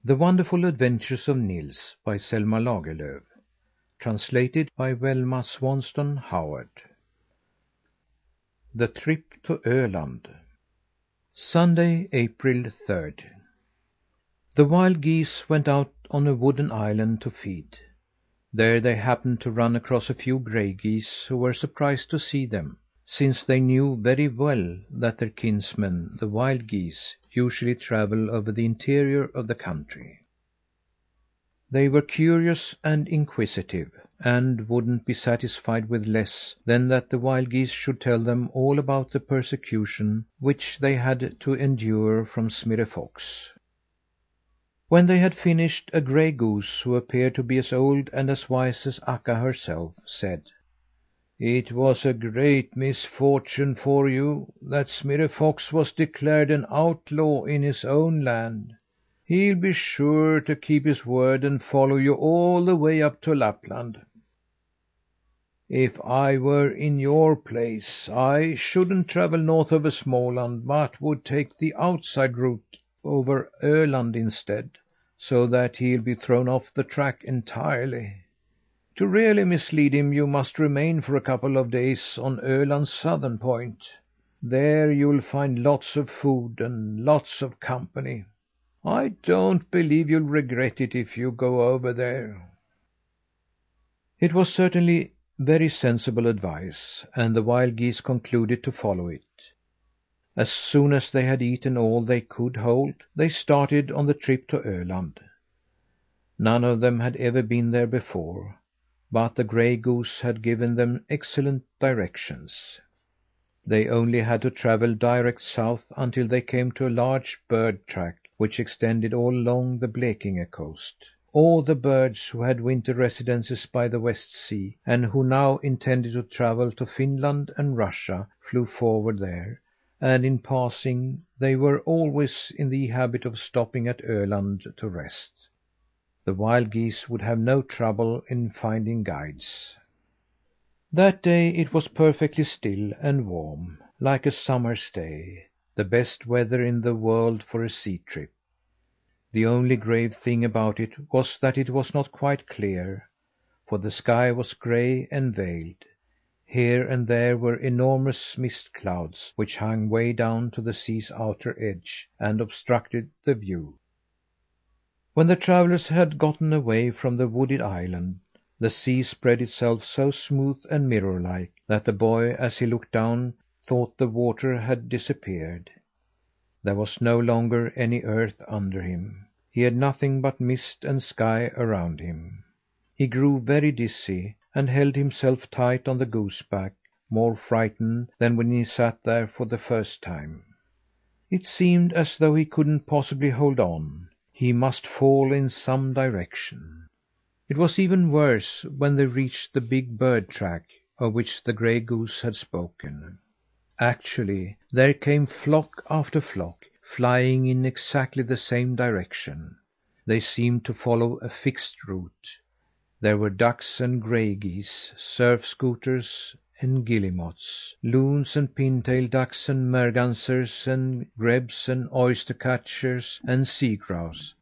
The Wonderful Adventures of Nils by Selma Lagerlöf. Translated by Velma Swanston Howard. The Trip to Öland. Sunday, April 3rd. The wild geese went out on a wooded island to feed. There they happened to run across a few gray geese who were surprised to see them, since they knew very well that their kinsmen, the wild geese, usually travel over the interior of the country. They were curious and inquisitive, and wouldn't be satisfied with less than that the wild geese should tell them all about the persecution which they had to endure from Smirre Fox. When they had finished, a gray goose, who appeared to be as old and as wise as Akka herself, said: "It was a great misfortune for you that Smirre Fox was declared an outlaw in his own land. He'll be sure to keep his word and follow you all the way up to Lapland. If I were in your place, I shouldn't travel north over Småland, but would take the outside route over Öland instead, so that he'll be thrown off the track entirely. To really mislead him, you must remain for a couple of days on Öland's southern point. There you'll find lots of food and lots of company. I don't believe you'll regret it if you go over there." It was certainly very sensible advice, and the wild geese concluded to follow it. As soon as they had eaten all they could hold, they started on the trip to Öland. None of them had ever been there before, but the gray goose had given them excellent directions. They only had to travel direct south until they came to a large bird track which extended all along the Blekinge coast. All the birds who had winter residences by the West Sea, and who now intended to travel to Finland and Russia, flew forward there, and in passing they were always in the habit of stopping at Öland to rest. The wild geese would have no trouble in finding guides. That day it was perfectly still and warm, like a summer's day, the best weather in the world for a sea trip. The only grave thing about it was that it was not quite clear, for the sky was gray and veiled. Here and there were enormous mist clouds which hung way down to the sea's outer edge and obstructed the view. When the travellers had gotten away from the wooded island, the sea spread itself so smooth and mirror like that the boy, as he looked down, thought the water had disappeared. There was no longer any earth under him. He had nothing but mist and sky around him. He grew very dizzy, and held himself tight on the goose back, more frightened than when he sat there for the first time. It seemed as though he couldn't possibly hold on. He must fall in some direction. It was even worse when they reached the big bird track of which the gray goose had spoken. Actually, there came flock after flock, flying in exactly the same direction. They seemed to follow a fixed route. There were ducks and gray geese, surf scooters and guillemots, loons and pintail ducks and mergansers and grebes and oyster catchers and sea grouse.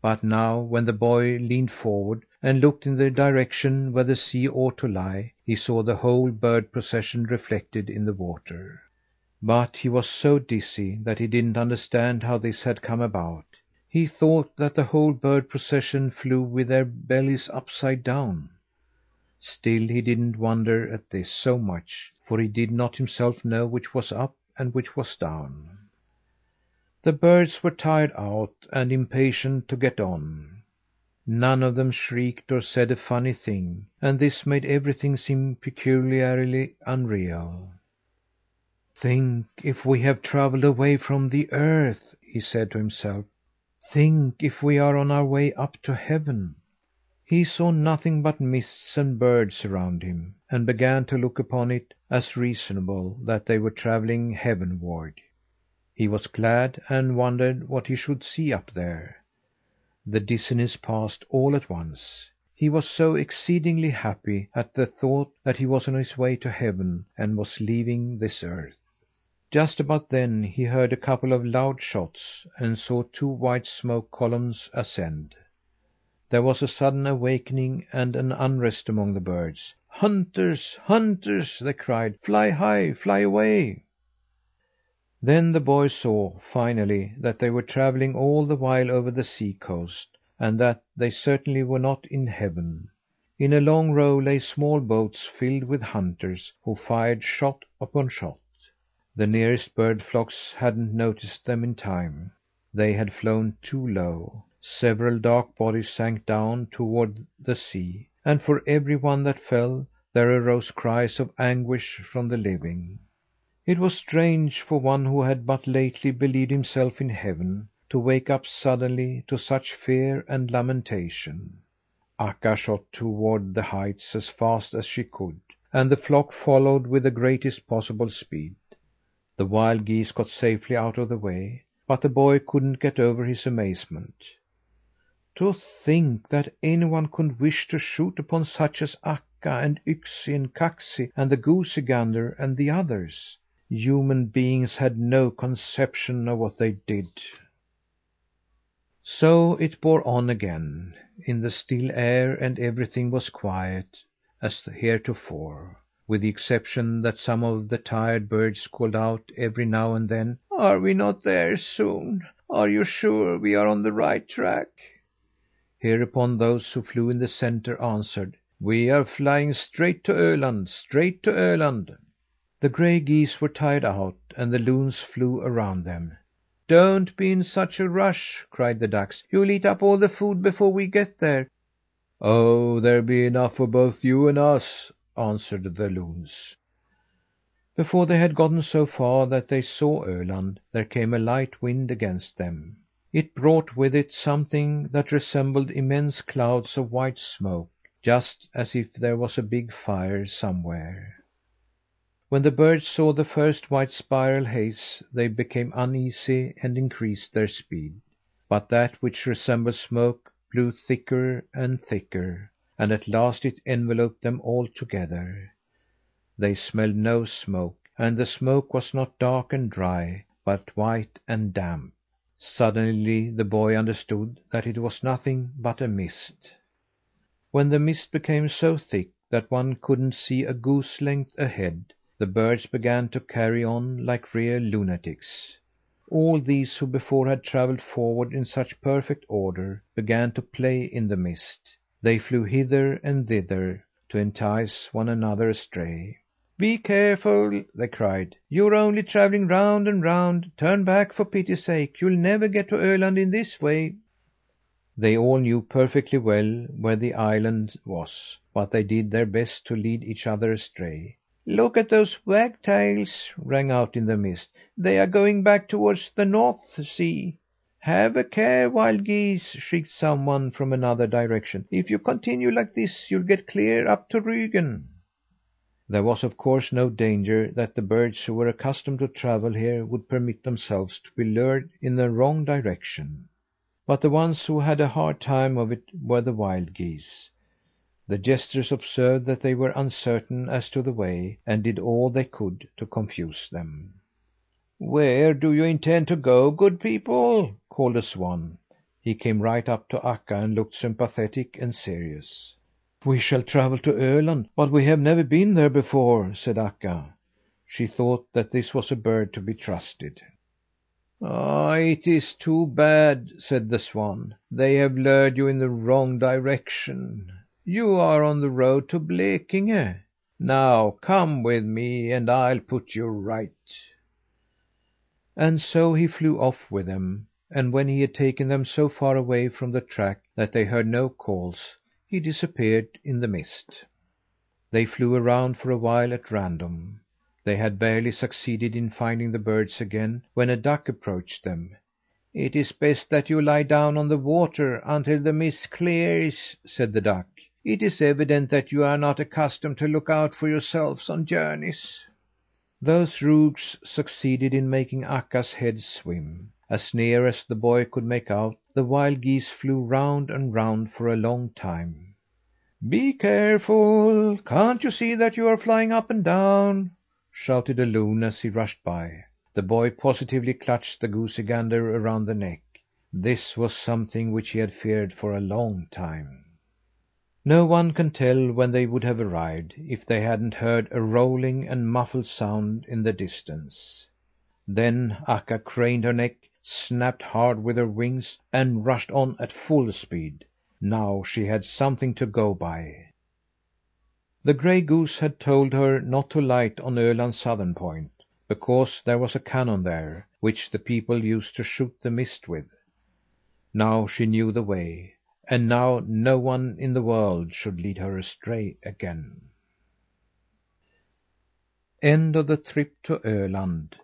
But now, when the boy leaned forward and looked in the direction where the sea ought to lie, he saw the whole bird procession reflected in the water. But he was so dizzy that he didn't understand how this had come about. He thought that the whole bird procession flew with their bellies upside down. Still he didn't wonder at this so much, for he did not himself know which was up and which was down. The birds were tired out and impatient to get on. None of them shrieked or said a funny thing, and this made everything seem peculiarly unreal. "Think if we have travelled away from the earth," he said to himself. "Think if we are on our way up to heaven." He saw nothing but mists and birds around him, and began to look upon it as reasonable that they were travelling heavenward. He was glad, and wondered what he should see up there. The dizziness passed all at once. He was so exceedingly happy at the thought that he was on his way to heaven and was leaving this earth. Just about then he heard a couple of loud shots, and saw two white smoke columns ascend. There was a sudden awakening and an unrest among the birds. "Hunters! Hunters!" they cried. "Fly high! Fly away!" Then the boy saw, finally, that they were travelling all the while over the sea coast, and that they certainly were not in heaven. In a long row lay small boats filled with hunters, who fired shot upon shot. The nearest bird flocks hadn't noticed them in time. They had flown too low. Several dark bodies sank down toward the sea, and for every one that fell, there arose cries of anguish from the living. It was strange for one who had but lately believed himself in heaven, to wake up suddenly to such fear and lamentation. Akka shot toward the heights as fast as she could, and the flock followed with the greatest possible speed. The wild geese got safely out of the way, but the boy couldn't get over his amazement. To think that anyone could wish to shoot upon such as Akka and Yksi and Kaksi and the goosey gander and the others! Human beings had no conception of what they did. So it bore on again, in the still air, and everything was quiet as heretofore, with the exception that some of the tired birds called out every now and then: "Are we not there soon? Are you sure we are on the right track?" Hereupon those who flew in the centre answered: "We are flying straight to Öland, straight to Öland." The gray geese were tired out, and the loons flew around them. "Don't be in such a rush!" cried the ducks. "You'll eat up all the food before we get there." "Oh, there'll be enough for both you and us," answered the loons. Before they had gotten so far that they saw Öland, there came a light wind against them. It brought with it something that resembled immense clouds of white smoke, just as if there was a big fire somewhere. When the birds saw the first white spiral haze, they became uneasy and increased their speed. But that which resembled smoke blew thicker and thicker, and at last it enveloped them altogether. They smelled no smoke, and the smoke was not dark and dry, but white and damp. Suddenly the boy understood that it was nothing but a mist. When the mist became so thick that one couldn't see a goose length ahead, the birds began to carry on like real lunatics. All these who before had travelled forward in such perfect order began to play in the mist. They flew hither and thither to entice one another astray. "Be careful!" they cried. "You're only travelling round and round. Turn back, for pity's sake! You'll never get to Öland in this way." They all knew perfectly well where the island was, but they did their best to lead each other astray. "Look at those wagtails!" rang out in the mist. "They are going back towards the North Sea." "Have a care, wild geese!" shrieked someone from another direction. "If you continue like this, you'll get clear up to Rügen." There was, of course, no danger that the birds who were accustomed to travel here would permit themselves to be lured in the wrong direction. But the ones who had a hard time of it were the wild geese. The jesters observed that they were uncertain as to the way, and did all they could to confuse them. "Where do you intend to go, good people?" called a swan. He came right up to Akka and looked sympathetic and serious. "We shall travel to Öland, but we have never been there before," said Akka. She thought that this was a bird to be trusted. "Ah, it is too bad," said the swan. "They have lured you in the wrong direction. You are on the road to Blekinge. Now come with me and I'll put you right." And so he flew off with them, and when he had taken them so far away from the track that they heard no calls, he disappeared in the mist. They flew around for a while at random. They had barely succeeded in finding the birds again when a duck approached them. "It is best that you lie down on the water until the mist clears," said the duck. "It is evident that you are not accustomed to look out for yourselves on journeys." Those rogues succeeded in making Akka's head swim. As near as the boy could make out, the wild geese flew round and round for a long time. "Be careful! Can't you see that you are flying up and down?" shouted a loon as he rushed by. The boy positively clutched the goosey gander around the neck. This was something which he had feared for a long time. No one can tell when they would have arrived, if they hadn't heard a rolling and muffled sound in the distance. Then Akka craned her neck, snapped hard with her wings, and rushed on at full speed. Now she had something to go by. The gray goose had told her not to light on Öland's southern point, because there was a cannon there, which the people used to shoot the mist with. Now she knew the way, and now no one in the world should lead her astray again. End of the trip to Öland.